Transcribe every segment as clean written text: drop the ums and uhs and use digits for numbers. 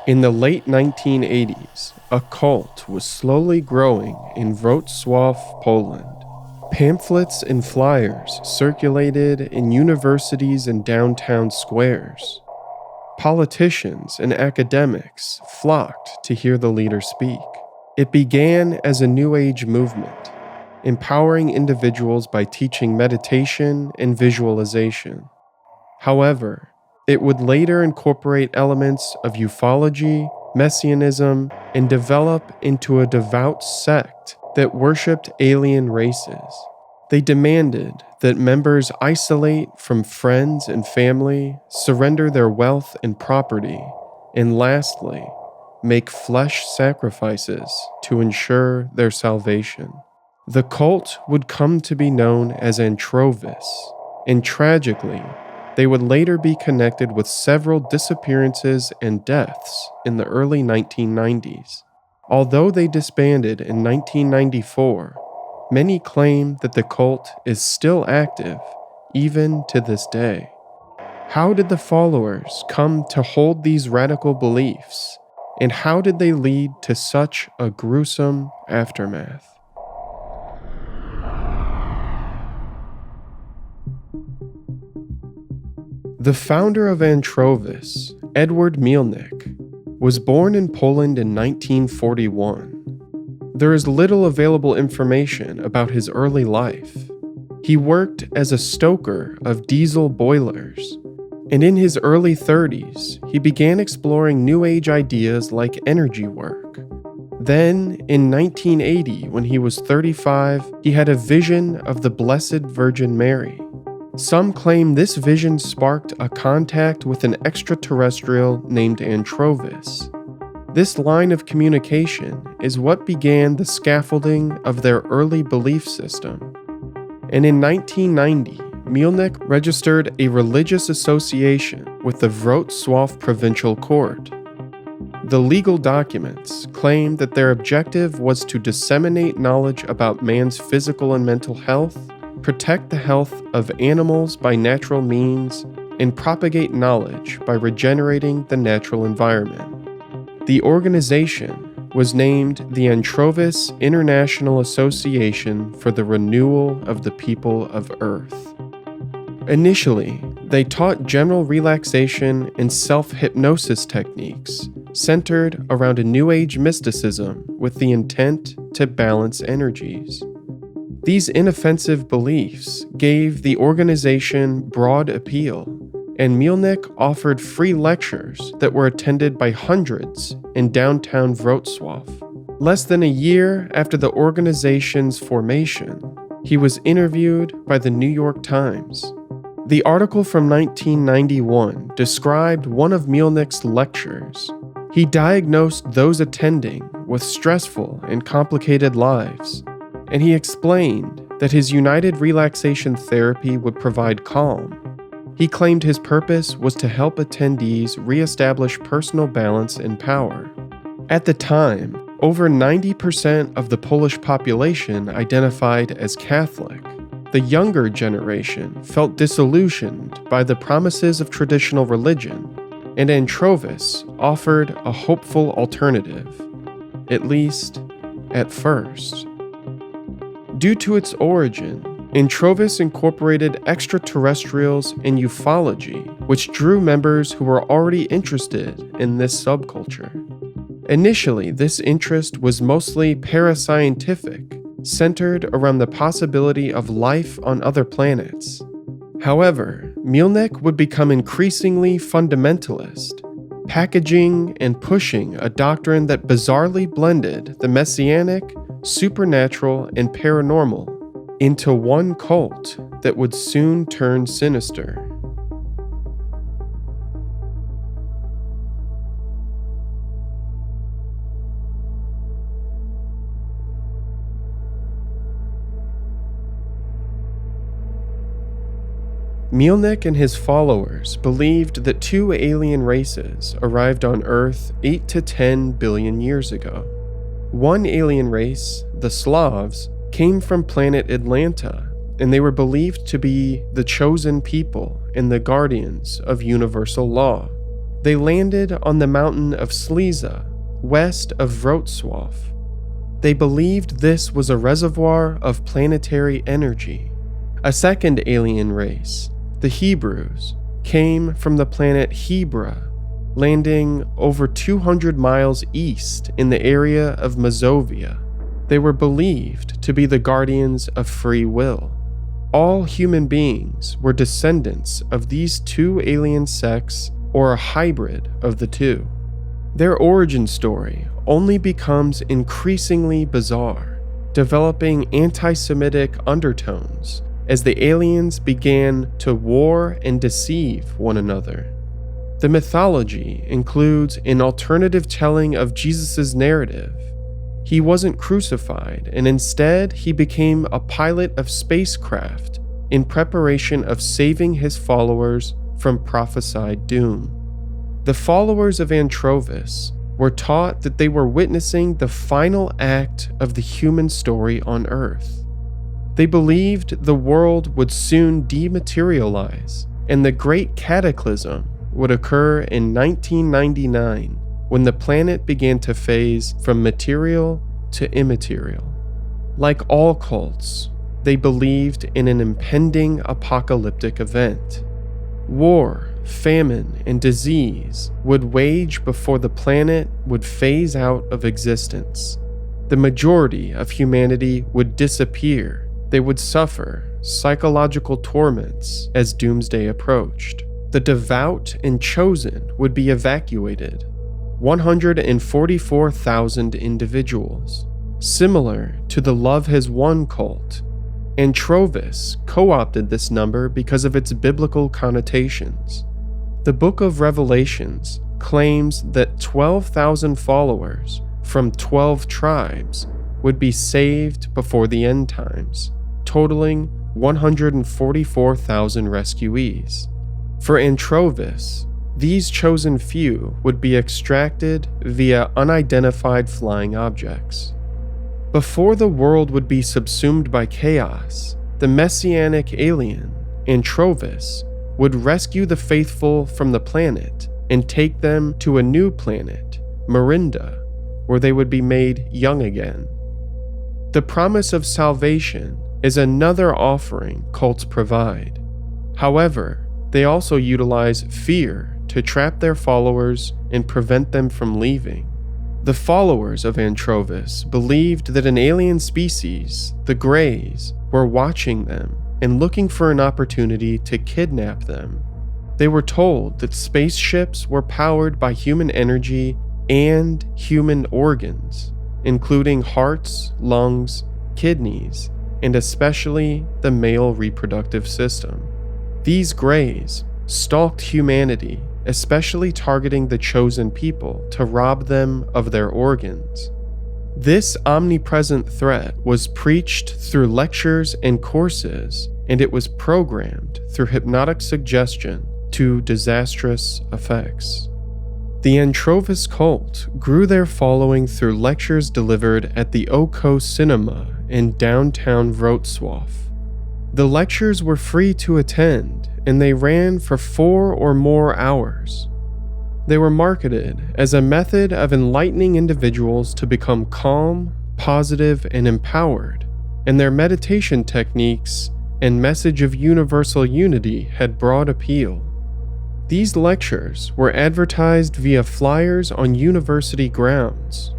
In the late 1980s, a cult was slowly growing in Wrocław, Poland. Pamphlets and flyers circulated in universities and downtown squares. Politicians and academics flocked to hear the leader speak. It began as a New Age movement, empowering individuals by teaching meditation and visualization. However, it would later incorporate elements of ufology, messianism, and develop into a devout sect that worshipped alien races. They demanded that members isolate from friends and family, surrender their wealth and property, and lastly, make flesh sacrifices to ensure their salvation. The cult would come to be known as Antrovis, and tragically, they would later be connected with several disappearances and deaths in the early 1990s. Although they disbanded in 1994, many claim that the cult is still active, even to this day. How did the followers come to hold these radical beliefs, and how did they lead to such a gruesome aftermath? The founder of Antrovis, Edward Mielnik, was born in Poland in 1941. There is little available information about his early life. He worked as a stoker of diesel boilers, and in his early 30s, he began exploring New Age ideas like energy work. Then, in 1980, when he was 35, he had a vision of the Blessed Virgin Mary. Some claim this vision sparked a contact with an extraterrestrial named Antrovis. This line of communication is what began the scaffolding of their early belief system. And in 1990, Mielnik registered a religious association with the Wrocław Provincial Court. The legal documents claim that their objective was to disseminate knowledge about man's physical and mental health, protect the health of animals by natural means, and propagate knowledge by regenerating the natural environment. The organization was named the Antrovis International Association for the Renewal of the People of Earth. Initially, they taught general relaxation and self-hypnosis techniques centered around a New Age mysticism with the intent to balance energies. These inoffensive beliefs gave the organization broad appeal, and Mielnik offered free lectures that were attended by hundreds in downtown Wrocław. Less than a year after the organization's formation, he was interviewed by the New York Times. The article from 1991 described one of Mielnik's lectures. He diagnosed those attending with stressful and complicated lives, and he explained that his United Relaxation Therapy would provide calm. He claimed his purpose was to help attendees reestablish personal balance and power. At the time, over 90% of the Polish population identified as Catholic. The younger generation felt disillusioned by the promises of traditional religion, and Antrovis offered a hopeful alternative, at least at first. Due to its origin, Antrovis incorporated extraterrestrials and ufology, which drew members who were already interested in this subculture. Initially, this interest was mostly parascientific, centered around the possibility of life on other planets. However, Mielnik would become increasingly fundamentalist, packaging and pushing a doctrine that bizarrely blended the messianic, supernatural, and paranormal into one cult that would soon turn sinister. Mielnik and his followers believed that two alien races arrived on Earth 8 to 10 billion years ago. One alien race, the Slavs, came from planet Atlanta, and they were believed to be the chosen people and the guardians of universal law. They landed on the mountain of Sliza, west of Wrocław. They believed this was a reservoir of planetary energy. A second alien race, the Hebrews, came from the planet Hebra, landing over 200 miles east in the area of Mazovia. They were believed to be the guardians of free will. All human beings were descendants of these two alien sects or a hybrid of the two. Their origin story only becomes increasingly bizarre, developing anti-Semitic undertones as the aliens began to war and deceive one another. The mythology includes an alternative telling of Jesus' narrative. He wasn't crucified, and instead he became a pilot of spacecraft in preparation of saving his followers from prophesied doom. The followers of Antrovis were taught that they were witnessing the final act of the human story on Earth. They believed the world would soon dematerialize, and the Great Cataclysm would occur in 1999 when the planet began to phase from material to immaterial. Like all cults, they believed in an impending apocalyptic event. War, famine, and disease would wage before the planet would phase out of existence. The majority of humanity would disappear. They would suffer psychological torments as doomsday approached. The devout and chosen would be evacuated. 144,000 individuals, similar to the Love Has Won cult. Antrovis co-opted this number because of its biblical connotations. The Book of Revelations claims that 12,000 followers from 12 tribes would be saved before the end times, totaling 144,000 rescuees. For Antrovis, these chosen few would be extracted via unidentified flying objects. Before the world would be subsumed by chaos, the messianic alien, Antrovis, would rescue the faithful from the planet and take them to a new planet, Merinda, where they would be made young again. The promise of salvation is another offering cults provide. However, they also utilize fear to trap their followers and prevent them from leaving. The followers of Antrovis believed that an alien species, the Greys, were watching them and looking for an opportunity to kidnap them. They were told that spaceships were powered by human energy and human organs, including hearts, lungs, kidneys, and especially the male reproductive system. These Greys stalked humanity, especially targeting the chosen people to rob them of their organs. This omnipresent threat was preached through lectures and courses, and it was programmed through hypnotic suggestion to disastrous effects. The Antrovis cult grew their following through lectures delivered at the Oko Cinema in downtown Wrocław. The lectures were free to attend, and they ran for 4 or more hours. They were marketed as a method of enlightening individuals to become calm, positive, and empowered, and their meditation techniques and message of universal unity had broad appeal. These lectures were advertised via flyers on university grounds.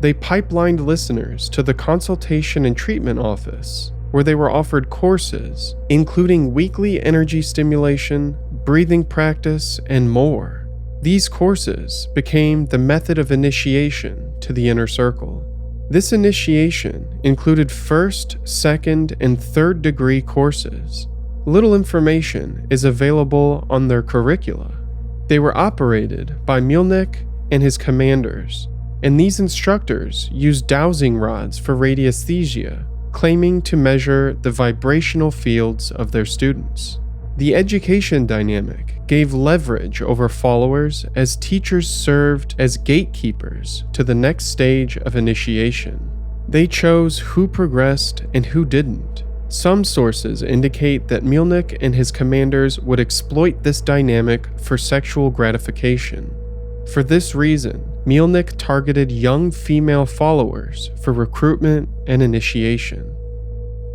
They pipelined listeners to the consultation and treatment office, where they were offered courses, including weekly energy stimulation, breathing practice, and more. These courses became the method of initiation to the inner circle. This initiation included first, second, and third degree courses. Little information is available on their curricula. They were operated by Mielnik and his commanders, and these instructors used dowsing rods for radiesthesia, claiming to measure the vibrational fields of their students. The education dynamic gave leverage over followers as teachers served as gatekeepers to the next stage of initiation. They chose who progressed and who didn't. Some sources indicate that Mielnik and his commanders would exploit this dynamic for sexual gratification. For this reason, Mielnik targeted young female followers for recruitment and initiation.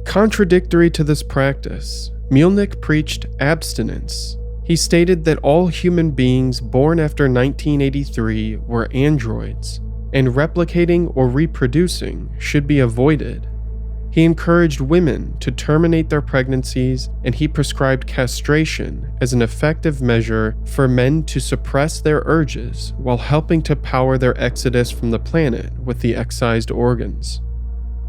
Contradictory to this practice, Mielnik preached abstinence. He stated that all human beings born after 1983 were androids, and replicating or reproducing should be avoided. He encouraged women to terminate their pregnancies, and he prescribed castration as an effective measure for men to suppress their urges while helping to power their exodus from the planet with the excised organs.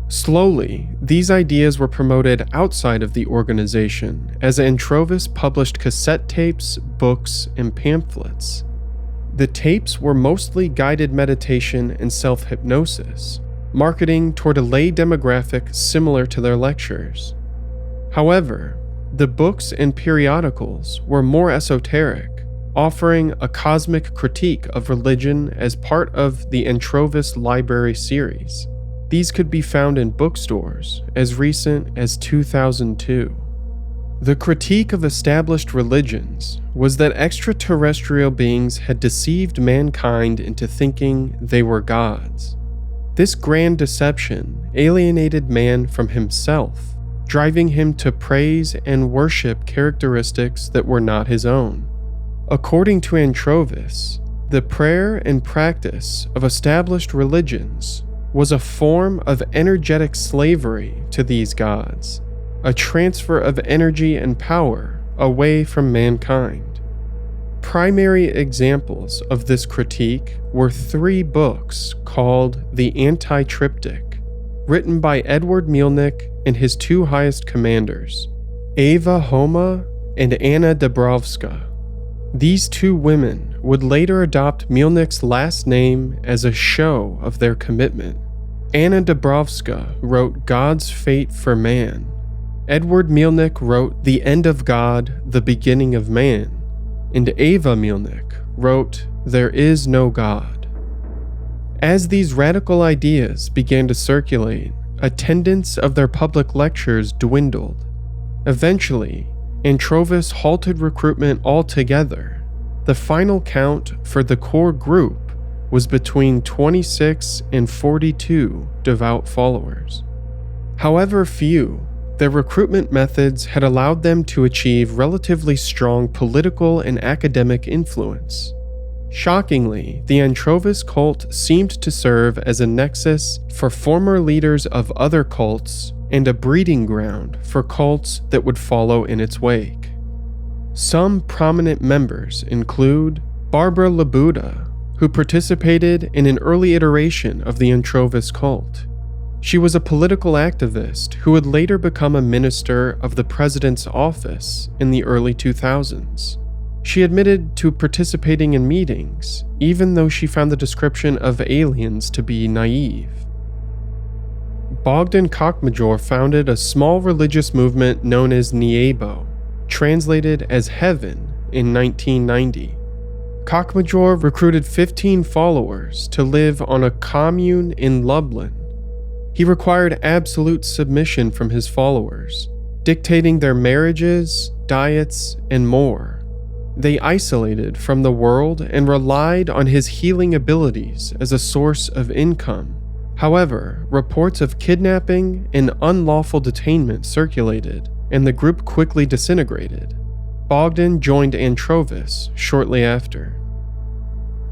Slowly, these ideas were promoted outside of the organization as Antrovis published cassette tapes, books, and pamphlets. The tapes were mostly guided meditation and self-hypnosis, marketing toward a lay demographic similar to their lectures. However, the books and periodicals were more esoteric, offering a cosmic critique of religion as part of the Antrovis Library series. These could be found in bookstores as recent as 2002. The critique of established religions was that extraterrestrial beings had deceived mankind into thinking they were gods. This grand deception alienated man from himself, driving him to praise and worship characteristics that were not his own. According to Antrovis, the prayer and practice of established religions was a form of energetic slavery to these gods, a transfer of energy and power away from mankind. Primary examples of this critique were 3 books called The Anti-Triptych, written by Edward Mielnik and his 2 highest commanders, Eva Homa and Anna Dabrowska. These 2 women would later adopt Mielnik's last name as a show of their commitment. Anna Dabrowska wrote God's Fate for Man. Edward Mielnik wrote The End of God, the Beginning of Man. And Eva Mielnik wrote There Is No God. As these radical ideas began to circulate, attendance of their public lectures dwindled. Eventually, Antrovis halted recruitment altogether. The final count for the core group was between 26 and 42 devout followers. However few, their recruitment methods had allowed them to achieve relatively strong political and academic influence. Shockingly, the Antrovis cult seemed to serve as a nexus for former leaders of other cults and a breeding ground for cults that would follow in its wake. Some prominent members include Barbara Labuda, who participated in an early iteration of the Antrovis cult. She was a political activist who would later become a minister of the president's office in the early 2000s. She admitted to participating in meetings, even though she found the description of aliens to be naive. Bogdan Kokmajor founded a small religious movement known as Niebo, translated as Heaven, in 1990. Kokmajor recruited 15 followers to live on a commune in Lublin. He required absolute submission from his followers, dictating their marriages, diets, and more. They isolated from the world and relied on his healing abilities as a source of income. However, reports of kidnapping and unlawful detainment circulated, and the group quickly disintegrated. Bogdan joined Antrovis shortly after.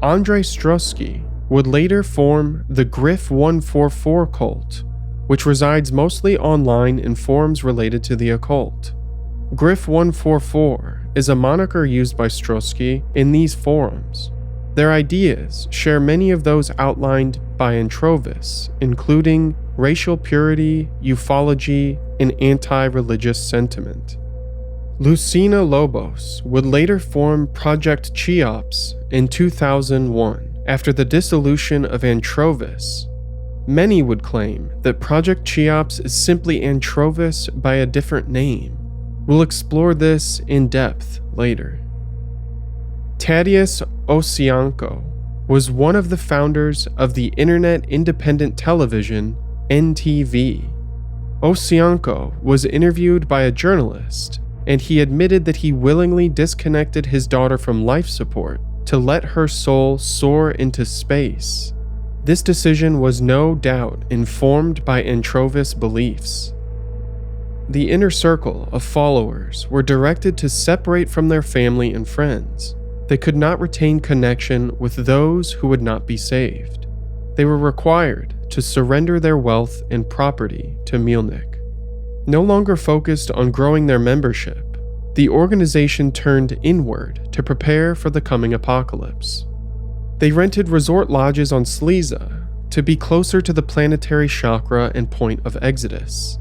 Andrei Strosky would later form the Grif 144 cult, which resides mostly online in forums related to the occult. Grif 144 is a moniker used by Strosky in these forums. Their ideas share many of those outlined by Antrovis, including racial purity, ufology, and anti-religious sentiment. Lucina Lobos would later form Project Cheops in 2001 after the dissolution of Antrovis. Many would claim that Project Cheops is simply Antrovis by a different name. We'll explore this in depth later. Tadeusz Osianko was one of the founders of the Internet Independent Television, NTV. ᴘᴘᴘᴏᴛ was interviewed by a journalist, and he admitted that he willingly disconnected his daughter from life support to let her soul soar into space. This decision was no doubt informed by Antrovis beliefs. The inner circle of followers were directed to separate from their family and friends. They could not retain connection with those who would not be saved. They were required to surrender their wealth and property to Mielnik. No longer focused on growing their membership, the organization turned inward to prepare for the coming apocalypse. They rented resort lodges on Sliza to be closer to the planetary chakra and point of exodus.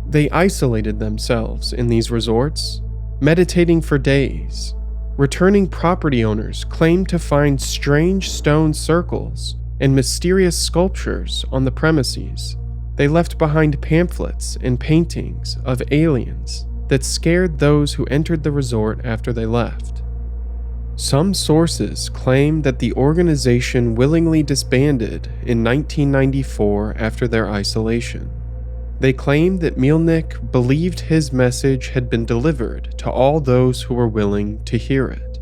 They isolated themselves in these resorts, meditating for days. Returning property owners claimed to find strange stone circles and mysterious sculptures on the premises. They left behind pamphlets and paintings of aliens that scared those who entered the resort after they left. Some sources claim that the organization willingly disbanded in 1994 after their isolation. They claimed that Mielnik believed his message had been delivered to all those who were willing to hear it.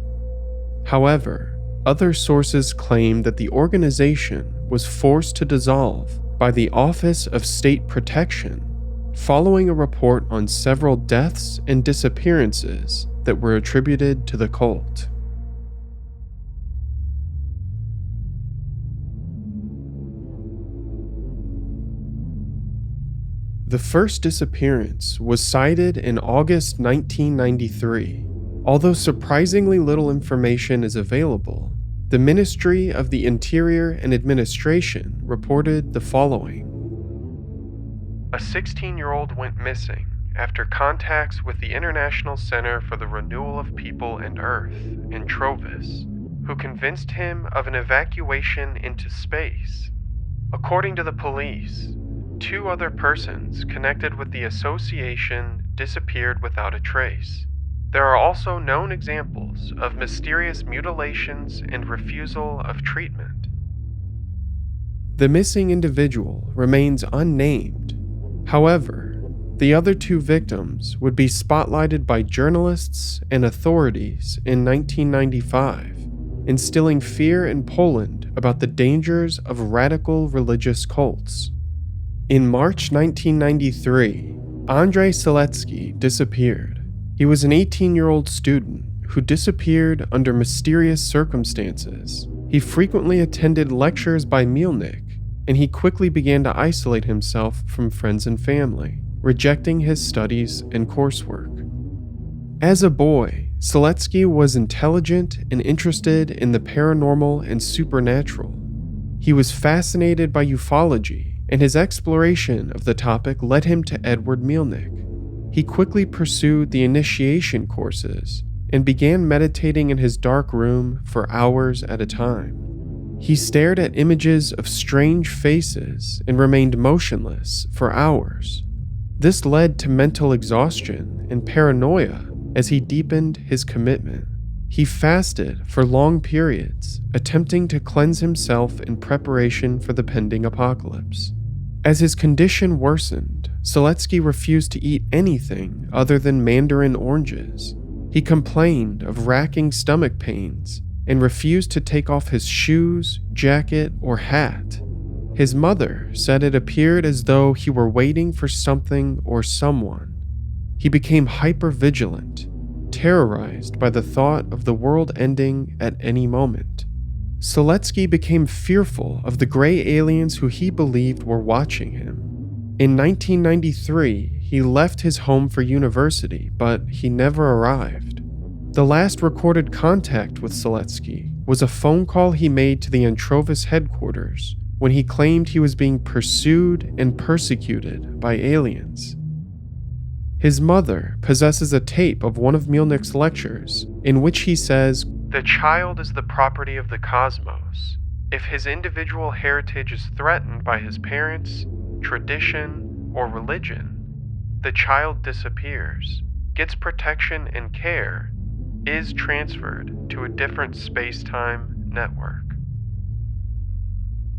However, other sources claim that the organization was forced to dissolve by the Office of State Protection following a report on several deaths and disappearances that were attributed to the cult. The first disappearance was cited in August 1993. Although surprisingly little information is available, the Ministry of the Interior and Administration reported the following. A 16-year-old went missing after contacts with the International Center for the Renewal of People and Earth, Antrovis, who convinced him of an evacuation into space. According to the police, 2 other persons connected with the association disappeared without a trace. There are also known examples of mysterious mutilations and refusal of treatment. The missing individual remains unnamed. However, the other 2 victims would be spotlighted by journalists and authorities in 1995, instilling fear in Poland about the dangers of radical religious cults. In March 1993, Andrzej Sielecki disappeared. He was an 18-year-old student who disappeared under mysterious circumstances. He frequently attended lectures by Mielnik, and he quickly began to isolate himself from friends and family, rejecting his studies and coursework. As a boy, Sielecki was intelligent and interested in the paranormal and supernatural. He was fascinated by ufology, and his exploration of the topic led him to Edward Mielnik. He quickly pursued the initiation courses and began meditating in his dark room for hours at a time. He stared at images of strange faces and remained motionless for hours. This led to mental exhaustion and paranoia as he deepened his commitment. He fasted for long periods, attempting to cleanse himself in preparation for the pending apocalypse. As his condition worsened, Sielecki refused to eat anything other than mandarin oranges. He complained of racking stomach pains and refused to take off his shoes, jacket, or hat. His mother said it appeared as though he were waiting for something or someone. He became hyper-vigilant, terrorized by the thought of the world ending at any moment. Sielecki became fearful of the gray aliens who he believed were watching him. In 1993, he left his home for university, but he never arrived. The last recorded contact with Sielecki was a phone call he made to the Antrovis headquarters when he claimed he was being pursued and persecuted by aliens. His mother possesses a tape of one of Mielnik's lectures in which he says, "The child is the property of the cosmos. If his individual heritage is threatened by his parents, tradition, or religion, the child disappears, gets protection and care, is transferred to a different space-time network."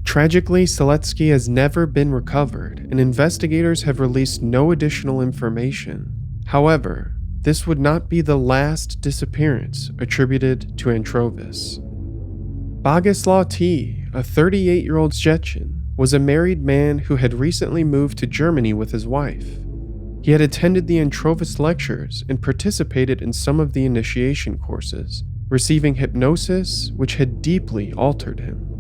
Tragically, Seletsky has never been recovered, and investigators have released no additional information. However, this would not be the last disappearance attributed to Antrovis. Boguslaw T., a 38-year-old Chechen, was a married man who had recently moved to Germany with his wife. He had attended the Antrovis lectures and participated in some of the initiation courses, receiving hypnosis which had deeply altered him.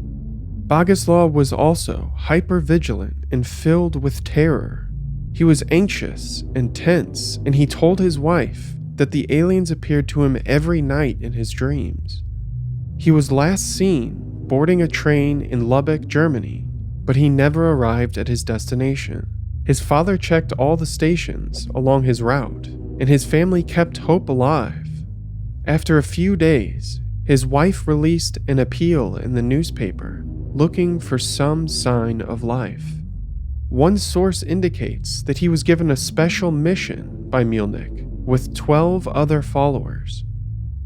Boguslaw was also hyper-vigilant and filled with terror. He was anxious and tense, and he told his wife that the aliens appeared to him every night in his dreams. He was last seen boarding a train in Lübeck, Germany, but he never arrived at his destination. His father checked all the stations along his route, and his family kept hope alive. After a few days, his wife released an appeal in the newspaper looking for some sign of life. One source indicates that he was given a special mission by Mielnik with 12 other followers.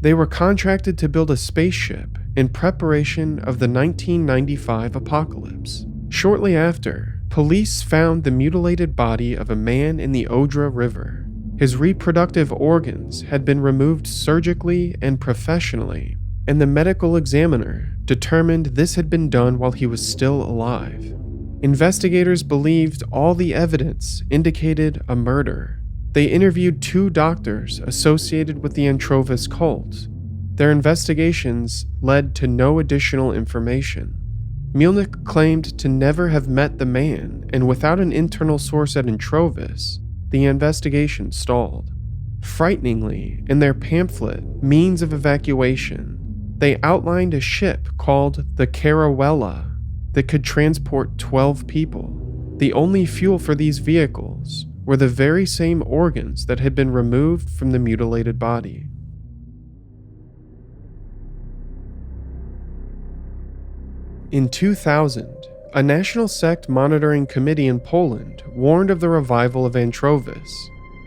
They were contracted to build a spaceship in preparation of the 1995 apocalypse. Shortly after, police found the mutilated body of a man in the Odra River. His reproductive organs had been removed surgically and professionally, and the medical examiner determined this had been done while he was still alive. Investigators believed all the evidence indicated a murder. They interviewed 2 doctors associated with the Antrovis cult. Their investigations led to no additional information. Mielnik claimed to never have met the man, and without an internal source at Antrovis, the investigation stalled. Frighteningly, in their pamphlet, Means of Evacuation, they outlined a ship called the Caravella that could transport 12 people. The only fuel for these vehicles were the very same organs that had been removed from the mutilated body. In 2000, a national sect monitoring committee in Poland warned of the revival of Antrovis.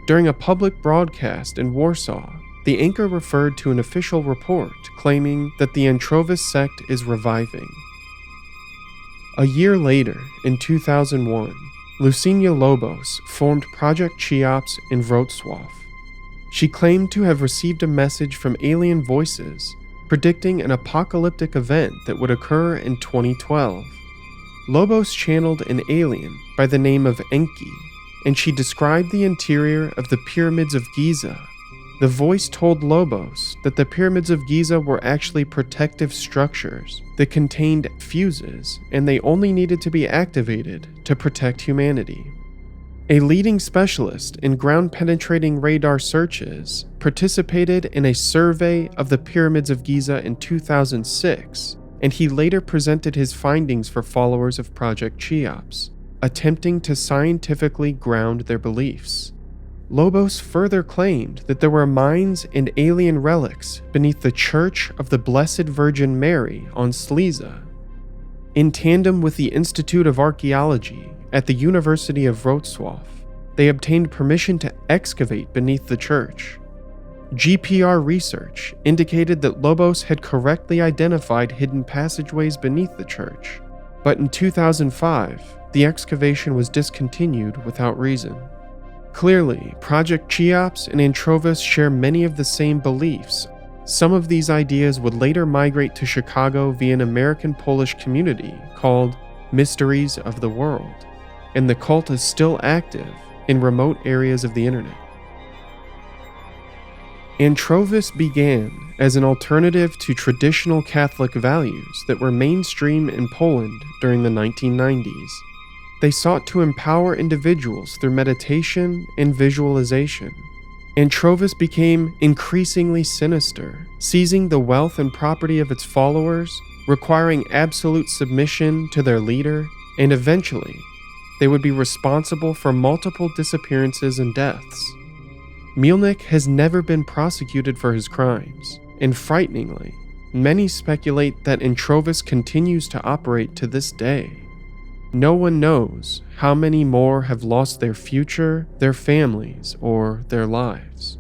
During a public broadcast in Warsaw, the anchor referred to an official report claiming that the Antrovis sect is reviving. A year later, in 2001, Lucinia Lobos formed Project Cheops in Wrocław. She claimed to have received a message from alien voices predicting an apocalyptic event that would occur in 2012. Lobos channeled an alien by the name of Enki, and she described the interior of the pyramids of Giza. The voice told Lobos that the pyramids of Giza were actually protective structures that contained fuses, and they only needed to be activated to protect humanity. A leading specialist in ground-penetrating radar searches participated in a survey of the pyramids of Giza in 2006, and he later presented his findings for followers of Project Cheops, attempting to scientifically ground their beliefs. Lobos further claimed that there were mines and alien relics beneath the Church of the Blessed Virgin Mary on Sliza. In tandem with the Institute of Archaeology at the University of Wrocław, they obtained permission to excavate beneath the church. GPR research indicated that Lobos had correctly identified hidden passageways beneath the church, but in 2005, the excavation was discontinued without reason. Clearly, Project Cheops and Antrovis share many of the same beliefs. Some of these ideas would later migrate to Chicago via an American-Polish community called Mysteries of the World, and the cult is still active in remote areas of the internet. Antrovis began as an alternative to traditional Catholic values that were mainstream in Poland during the 1990s. They sought to empower individuals through meditation and visualization. Antrovis became increasingly sinister, seizing the wealth and property of its followers, requiring absolute submission to their leader, and eventually, they would be responsible for multiple disappearances and deaths. Mielnik has never been prosecuted for his crimes, and frighteningly, many speculate that Antrovis continues to operate to this day. No one knows how many more have lost their future, their families, or their lives.